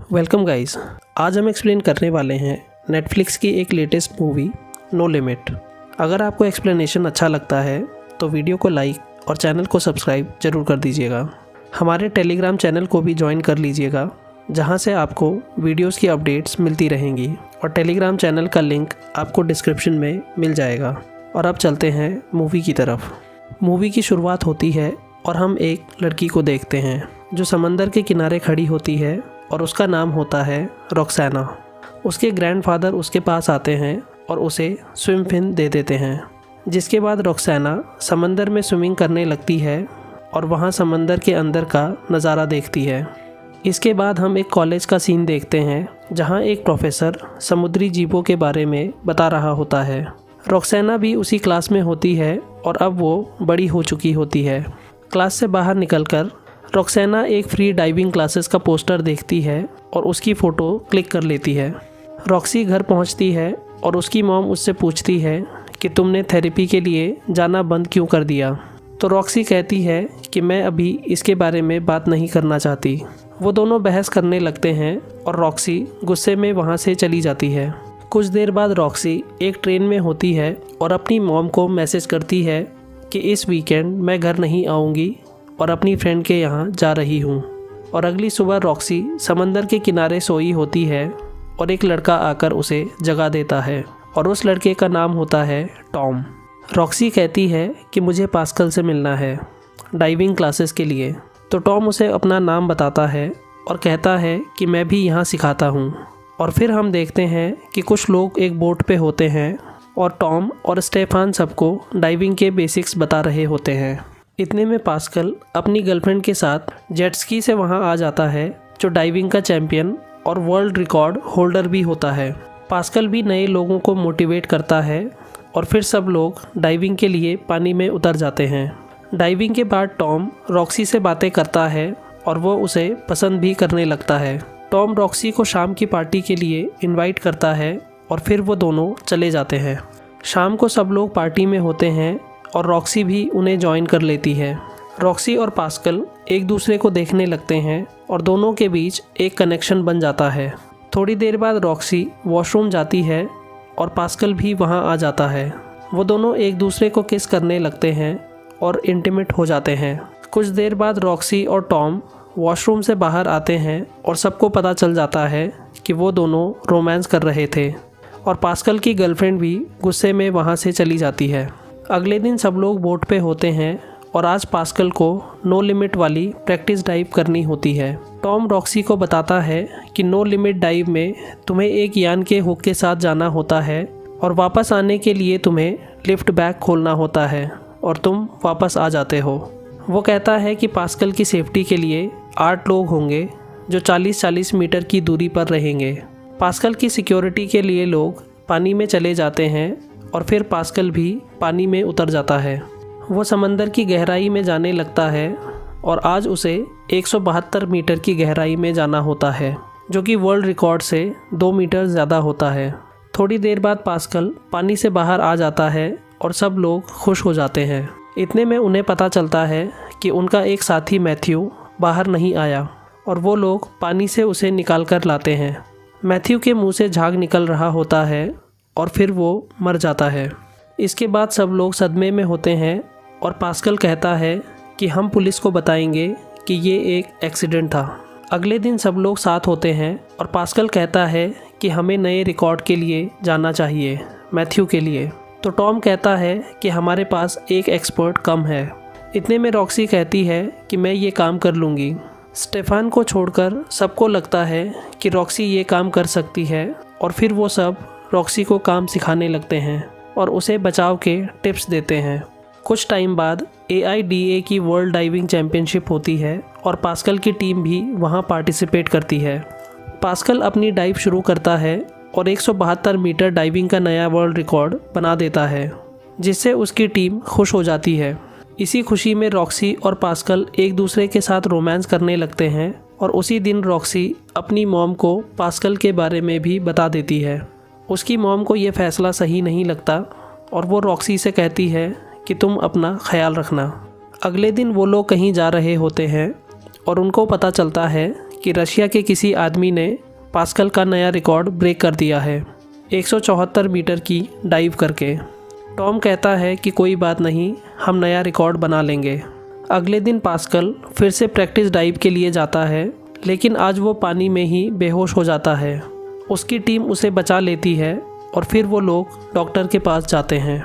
Welcome guys. आज हम explain करने वाले हैं नेटफ्लिक्स की एक लेटेस्ट मूवी नो लिमिट। अगर आपको एक्सप्लेनेशन अच्छा लगता है तो वीडियो को लाइक और चैनल को सब्सक्राइब ज़रूर कर दीजिएगा। हमारे टेलीग्राम चैनल को भी ज्वाइन कर लीजिएगा, जहां से आपको वीडियोस की अपडेट्स मिलती रहेंगी और टेलीग्राम चैनल का लिंक आपको डिस्क्रिप्शन में मिल जाएगा। और अब चलते हैं मूवी की तरफ। मूवी की शुरुआत होती है और हम एक लड़की को देखते हैं जो समंदर के किनारे खड़ी होती है और उसका नाम होता है रॉक्साना। उसके ग्रैंडफादर उसके पास आते हैं और उसे स्विम फिन दे देते हैं, जिसके बाद रॉक्साना समंदर में स्विमिंग करने लगती है और वहाँ समंदर के अंदर का नज़ारा देखती है। इसके बाद हम एक कॉलेज का सीन देखते हैं जहाँ एक प्रोफेसर समुद्री जीवों के बारे में बता रहा होता है। रॉक्साना भी उसी क्लास में होती है और अब वो बड़ी हो चुकी होती है। क्लास से बाहर निकलकर रॉक्साना एक फ्री डाइविंग क्लासेस का पोस्टर देखती है और उसकी फ़ोटो क्लिक कर लेती है। रॉक्सी घर पहुंचती है और उसकी मॉम उससे पूछती है कि तुमने थेरेपी के लिए जाना बंद क्यों कर दिया। तो रॉक्सी कहती है कि मैं अभी इसके बारे में बात नहीं करना चाहती। वो दोनों बहस करने लगते हैं और रॉक्सी गुस्से में वहाँ से चली जाती है। कुछ देर बाद रॉक्सी एक ट्रेन में होती है और अपनी मॉम को मैसेज करती है कि इस वीकेंड मैं घर नहीं आऊँगी और अपनी फ्रेंड के यहाँ जा रही हूँ। और अगली सुबह रॉक्सी समंदर के किनारे सोई होती है और एक लड़का आकर उसे जगा देता है और उस लड़के का नाम होता है टॉम। रॉक्सी कहती है कि मुझे पास्कल से मिलना है डाइविंग क्लासेस के लिए। तो टॉम उसे अपना नाम बताता है और कहता है कि मैं भी यहाँ सिखाता हूँ। और फिर हम देखते हैं कि कुछ लोग एक बोट पे होते हैं और टॉम और स्टेफान सबको डाइविंग के बेसिक्स बता रहे होते हैं। इतने में पास्कल अपनी गर्लफ्रेंड के साथ जेट स्की से वहाँ आ जाता है, जो डाइविंग का चैंपियन और वर्ल्ड रिकॉर्ड होल्डर भी होता है। पास्कल भी नए लोगों को मोटिवेट करता है और फिर सब लोग डाइविंग के लिए पानी में उतर जाते हैं। डाइविंग के बाद टॉम रॉक्सी से बातें करता है और वो उसे पसंद भी करने लगता है। टॉम रॉक्सी को शाम की पार्टी के लिए इनवाइट करता है और फिर वो दोनों चले जाते हैं। शाम को सब लोग पार्टी में होते हैं और रॉक्सी भी उन्हें ज्वाइन कर लेती है। रॉक्सी और पास्कल एक दूसरे को देखने लगते हैं और दोनों के बीच एक कनेक्शन बन जाता है। थोड़ी देर बाद रॉक्सी वॉशरूम जाती है और पास्कल भी वहां आ जाता है। वो दोनों एक दूसरे को किस करने लगते हैं और इंटीमेट हो जाते हैं। कुछ देर बाद रॉक्सी और टॉम वॉशरूम से बाहर आते हैं और सबको पता चल जाता है कि वो दोनों रोमांस कर रहे थे और पास्कल की गर्लफ्रेंड भी गुस्से में वहाँ से चली जाती है। अगले दिन सब लोग बोट पे होते हैं और आज पास्कल को नो लिमिट वाली प्रैक्टिस डाइव करनी होती है। टॉम रॉक्सी को बताता है कि नो लिमिट डाइव में तुम्हें एक यान के हुक के साथ जाना होता है और वापस आने के लिए तुम्हें लिफ्ट बैग खोलना होता है और तुम वापस आ जाते हो। वो कहता है कि पास्कल की सेफ्टी के लिए 8 लोग होंगे जो 40-40 मीटर की दूरी पर रहेंगे। पास्कल की सिक्योरिटी के लिए लोग पानी में चले जाते हैं और फिर पास्कल भी पानी में उतर जाता है। वो समंदर की गहराई में जाने लगता है और आज उसे 172 मीटर की गहराई में जाना होता है, जो कि वर्ल्ड रिकॉर्ड से 2 मीटर ज़्यादा होता है। थोड़ी देर बाद पास्कल पानी से बाहर आ जाता है और सब लोग खुश हो जाते हैं। इतने में उन्हें पता चलता है कि उनका एक साथी मैथ्यू बाहर नहीं आया और वो लोग पानी से उसे निकाल कर लाते हैं। मैथ्यू के मुंह से झाग निकल रहा होता है और फिर वो मर जाता है। इसके बाद सब लोग सदमे में होते हैं और पास्कल कहता है कि हम पुलिस को बताएंगे कि ये एक एक्सीडेंट था। अगले दिन सब लोग साथ होते हैं और पास्कल कहता है कि हमें नए रिकॉर्ड के लिए जाना चाहिए मैथ्यू के लिए। तो टॉम कहता है कि हमारे पास एक एक्सपर्ट कम है। इतने में रॉक्सी कहती है कि मैं ये काम कर लूँगी। स्टेफान को छोड़कर सबको लगता है कि रॉक्सी ये काम कर सकती है और फिर वो सब रॉक्सी को काम सिखाने लगते हैं और उसे बचाव के टिप्स देते हैं। कुछ टाइम बाद AIDA की वर्ल्ड डाइविंग चैम्पियनशिप होती है और पास्कल की टीम भी वहां पार्टिसिपेट करती है। पास्कल अपनी डाइव शुरू करता है और 172 मीटर डाइविंग का नया वर्ल्ड रिकॉर्ड बना देता है, जिससे उसकी टीम खुश हो जाती है। इसी खुशी में रॉक्सी और पास्कल एक दूसरे के साथ रोमांस करने लगते हैं और उसी दिन रॉक्सी अपनी मॉम को पास्कल के बारे में भी बता देती है। उसकी मॉम को ये फ़ैसला सही नहीं लगता और वो रॉक्सी से कहती है कि तुम अपना ख्याल रखना। अगले दिन वो लोग कहीं जा रहे होते हैं और उनको पता चलता है कि रशिया के किसी आदमी ने पास्कल का नया रिकॉर्ड ब्रेक कर दिया है 174 मीटर की डाइव करके। टॉम कहता है कि कोई बात नहीं, हम नया रिकॉर्ड बना लेंगे। अगले दिन पास्कल फिर से प्रैक्टिस डाइव के लिए जाता है, लेकिन आज वो पानी में ही बेहोश हो जाता है। उसकी टीम उसे बचा लेती है और फिर वो लोग डॉक्टर के पास जाते हैं।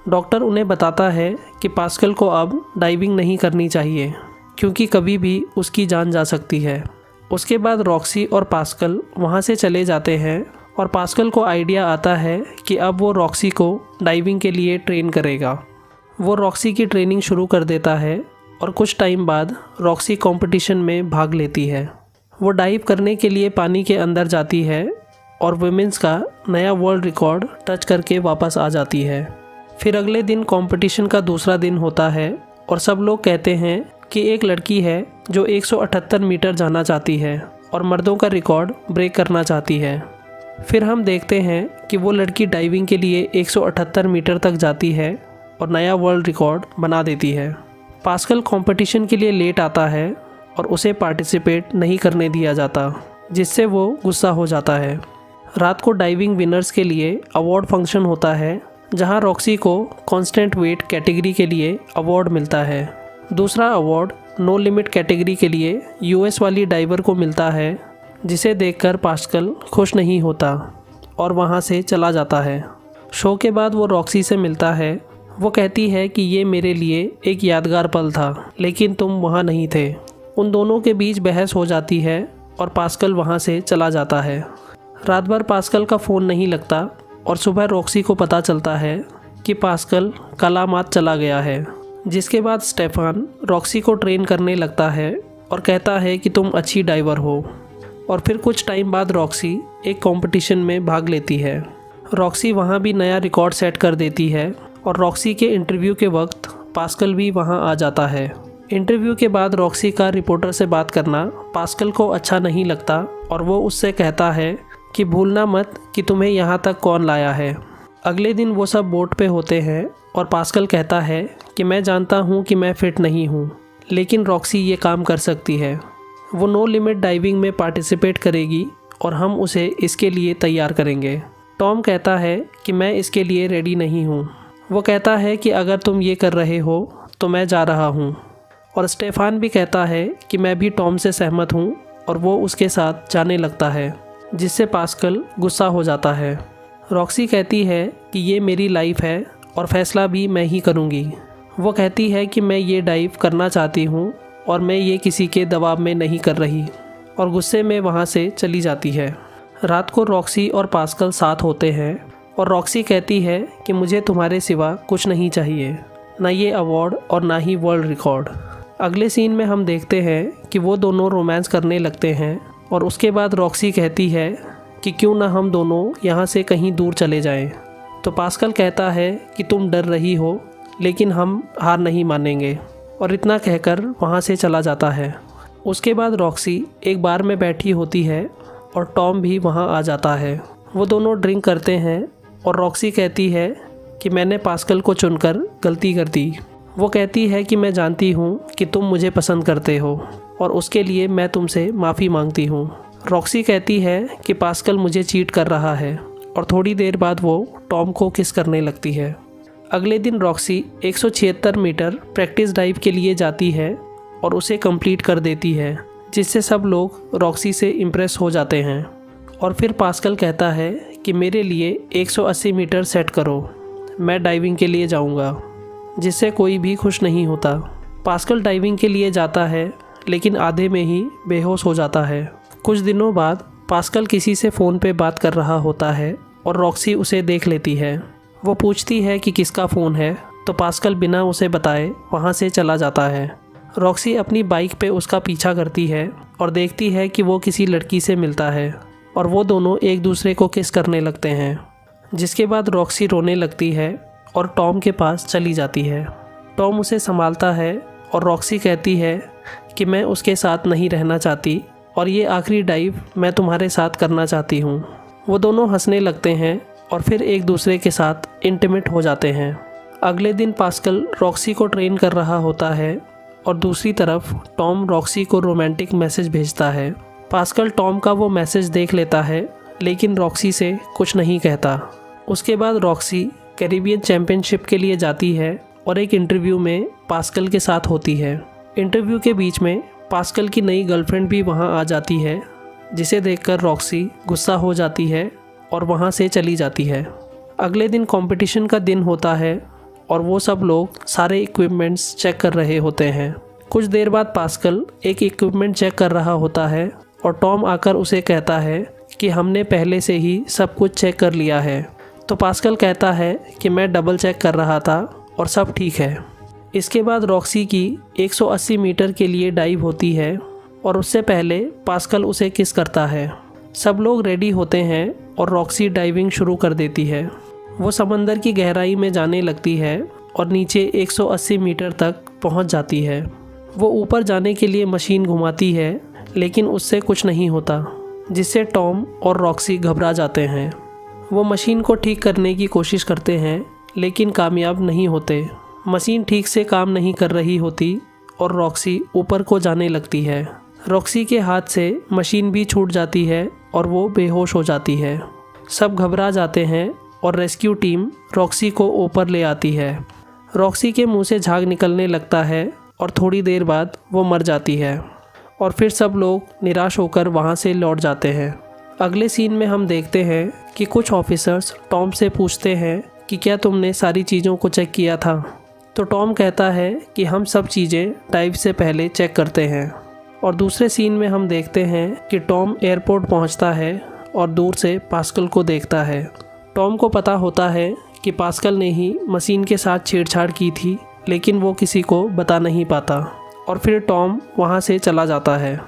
डॉक्टर उन्हें बताता है कि पास्कल को अब डाइविंग नहीं करनी चाहिए क्योंकि कभी भी उसकी जान जा सकती है। उसके बाद रॉक्सी और पास्कल वहाँ से चले जाते हैं और पास्कल को आइडिया आता है कि अब वो रॉक्सी को डाइविंग के लिए ट्रेन करेगा। वो रॉक्सी की ट्रेनिंग शुरू कर देता है और कुछ टाइम बाद रॉक्सी कंपटीशन में भाग लेती है। वो डाइव करने के लिए पानी के अंदर जाती है और वुमेन्स का नया वर्ल्ड रिकॉर्ड टच करके वापस आ जाती है। फिर अगले दिन कंपटीशन का दूसरा दिन होता है और सब लोग कहते हैं कि एक लड़की है जो 178 मीटर जाना चाहती है और मर्दों का रिकॉर्ड ब्रेक करना चाहती है। फिर हम देखते हैं कि वो लड़की डाइविंग के लिए 178 मीटर तक जाती है और नया वर्ल्ड रिकॉर्ड बना देती है। पास्कल कंपटीशन के लिए लेट आता है और उसे पार्टिसिपेट नहीं करने दिया जाता, जिससे वो गुस्सा हो जाता है। रात को डाइविंग विनर्स के लिए अवार्ड फंक्शन होता है, जहां रॉक्सी को कांस्टेंट वेट कैटेगरी के लिए अवार्ड मिलता है। दूसरा अवार्ड नो लिमिट कैटेगरी के लिए यूएस वाली डाइवर को मिलता है, जिसे देखकर पास्कल खुश नहीं होता और वहां से चला जाता है। शो के बाद वो रॉक्सी से मिलता है। वो कहती है कि ये मेरे लिए एक यादगार पल था, लेकिन तुम वहाँ नहीं थे। उन दोनों के बीच बहस हो जाती है और पास्कल वहाँ से चला जाता है। रात भर पास्कल का फ़ोन नहीं लगता और सुबह रॉक्सी को पता चलता है कि पास्कल कलामात चला गया है। जिसके बाद स्टेफान रॉक्सी को ट्रेन करने लगता है और कहता है कि तुम अच्छी डाइवर हो। और फिर कुछ टाइम बाद रॉक्सी एक कंपटीशन में भाग लेती है। रॉक्सी वहाँ भी नया रिकॉर्ड सेट कर देती है और रॉक्सी के इंटरव्यू के वक्त पास्कल भी वहाँ आ जाता है। इंटरव्यू के बाद रॉक्सी का रिपोर्टर से बात करना पास्कल को अच्छा नहीं लगता और वो उससे कहता है कि भूलना मत कि तुम्हें यहाँ तक कौन लाया है। अगले दिन वो सब बोट पे होते हैं और पास्कल कहता है कि मैं जानता हूँ कि मैं फिट नहीं हूँ, लेकिन रॉक्सी ये काम कर सकती है। वो नो लिमिट डाइविंग में पार्टिसिपेट करेगी और हम उसे इसके लिए तैयार करेंगे। टॉम कहता है कि मैं इसके लिए रेडी नहीं हूँ। वो कहता है कि अगर तुम ये कर रहे हो तो मैं जा रहा हूँ। और स्टेफान भी कहता है कि मैं भी टॉम से सहमत हूँ और वो उसके साथ जाने लगता है, जिससे पास्कल गुस्सा हो जाता है। रॉक्सी कहती है कि ये मेरी लाइफ है और फैसला भी मैं ही करूँगी। वो कहती है कि मैं ये डाइव करना चाहती हूँ और मैं ये किसी के दबाव में नहीं कर रही, और गुस्से में वहाँ से चली जाती है। रात को रॉक्सी और पास्कल साथ होते हैं और रॉक्सी कहती है कि मुझे तुम्हारे सिवा कुछ नहीं चाहिए, ना ये अवार्ड और ना ही वर्ल्ड रिकॉर्ड। अगले सीन में हम देखते हैं कि वो दोनों रोमांस करने लगते हैं और उसके बाद रॉक्सी कहती है कि क्यों ना हम दोनों यहाँ से कहीं दूर चले जाएं। तो पास्कल कहता है कि तुम डर रही हो, लेकिन हम हार नहीं मानेंगे, और इतना कहकर वहाँ से चला जाता है। उसके बाद रॉक्सी एक बार में बैठी होती है और टॉम भी वहाँ आ जाता है। वो दोनों ड्रिंक करते हैं और रॉक्सी कहती है कि मैंने पास्कल को चुनकर गलती कर दी। वो कहती है कि मैं जानती हूँ कि तुम मुझे पसंद करते हो और उसके लिए मैं तुमसे माफ़ी मांगती हूँ। रॉक्सी कहती है कि पास्कल मुझे चीट कर रहा है और थोड़ी देर बाद वो टॉम को किस करने लगती है। अगले दिन रॉक्सी 176 मीटर प्रैक्टिस डाइव के लिए जाती है और उसे कंप्लीट कर देती है, जिससे सब लोग रॉक्सी से इम्प्रेस हो जाते हैं। और फिर पास्कल कहता है कि मेरे लिए 180 मीटर सेट करो, मैं डाइविंग के लिए जाऊंगा, जिससे कोई भी खुश नहीं होता। पास्कल डाइविंग के लिए जाता है, लेकिन आधे में ही बेहोश हो जाता है। कुछ दिनों बाद पास्कल किसी से फ़ोन पे बात कर रहा होता है और रॉक्सी उसे देख लेती है। वो पूछती है कि किसका फ़ोन है, तो पास्कल बिना उसे बताए वहाँ से चला जाता है। रॉक्सी अपनी बाइक पे उसका पीछा करती है और देखती है कि वो किसी लड़की से मिलता है और वो दोनों एक दूसरे को किस करने लगते हैं। जिसके बाद रॉक्सी रोने लगती है और टॉम के पास चली जाती है। टॉम उसे संभालता है और रॉक्सी कहती है कि मैं उसके साथ नहीं रहना चाहती और ये आखिरी डाइव मैं तुम्हारे साथ करना चाहती हूँ। वो दोनों हंसने लगते हैं और फिर एक दूसरे के साथ इंटीमेट हो जाते हैं। अगले दिन पास्कल रॉक्सी को ट्रेन कर रहा होता है और दूसरी तरफ टॉम रॉक्सी को रोमांटिक मैसेज भेजता है पास्कल टॉम का वो मैसेज देख लेता है लेकिन रॉक्सी से कुछ नहीं कहता। उसके बाद रॉक्सी कैरिबियन चैम्पियनशिप के लिए जाती है और एक इंटरव्यू में पास्कल के साथ होती है। इंटरव्यू के बीच में पास्कल की नई गर्लफ्रेंड भी वहाँ आ जाती है, जिसे देखकर रॉक्सी गुस्सा हो जाती है और वहाँ से चली जाती है। अगले दिन कंपटीशन का दिन होता है और वो सब लोग सारे इक्विपमेंट्स चेक कर रहे होते हैं। कुछ देर बाद पास्कल एक इक्विपमेंट चेक कर रहा होता है और टॉम आकर उसे कहता है कि हमने पहले से ही सब कुछ चेक कर लिया है। तो पास्कल कहता है कि मैं डबल चेक कर रहा था और सब ठीक है। इसके बाद रॉक्सी की 180 मीटर के लिए डाइव होती है और उससे पहले पास्कल उसे किस करता है। सब लोग रेडी होते हैं और रॉक्सी डाइविंग शुरू कर देती है। वो समंदर की गहराई में जाने लगती है और नीचे 180 मीटर तक पहुंच जाती है। वो ऊपर जाने के लिए मशीन घुमाती है लेकिन उससे कुछ नहीं होता, जिससे टॉम और रॉक्सी घबरा जाते हैं। वो मशीन को ठीक करने की कोशिश करते हैं लेकिन कामयाब नहीं होते। मशीन ठीक से काम नहीं कर रही होती और रॉक्सी ऊपर को जाने लगती है। रॉक्सी के हाथ से मशीन भी छूट जाती है और वो बेहोश हो जाती है। सब घबरा जाते हैं और रेस्क्यू टीम रॉक्सी को ऊपर ले आती है। रॉक्सी के मुंह से झाग निकलने लगता है और थोड़ी देर बाद वो मर जाती है और फिर सब लोग निराश होकर वहाँ से लौट जाते हैं। अगले सीन में हम देखते हैं कि कुछ ऑफिसर्स टॉम से पूछते हैं कि क्या तुमने सारी चीज़ों को चेक किया था। तो टॉम कहता है कि हम सब चीज़ें डाइव से पहले चेक करते हैं। और दूसरे सीन में हम देखते हैं कि टॉम एयरपोर्ट पहुंचता है और दूर से पास्कल को देखता है। टॉम को पता होता है कि पास्कल ने ही मशीन के साथ छेड़छाड़ की थी, लेकिन वो किसी को बता नहीं पाता और फिर टॉम वहां से चला जाता है।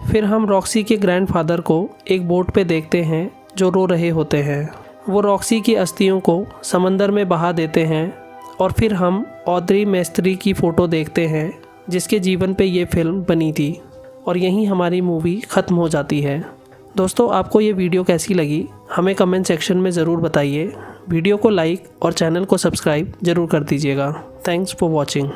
फिर हम रॉक्सी के ग्रैंडफादर को एक बोट पे देखते हैं जो रो रहे होते हैं। वो रॉक्सी की अस्थियों को समंदर में बहा देते हैं और फिर हम ऑड्री मेस्त्री की फ़ोटो देखते हैं जिसके जीवन पे ये फिल्म बनी थी और यहीं हमारी मूवी ख़त्म हो जाती है। दोस्तों, आपको ये वीडियो कैसी लगी हमें कमेंट सेक्शन में ज़रूर बताइए। वीडियो को लाइक और चैनल को सब्सक्राइब ज़रूर कर दीजिएगा। Thanks for watching.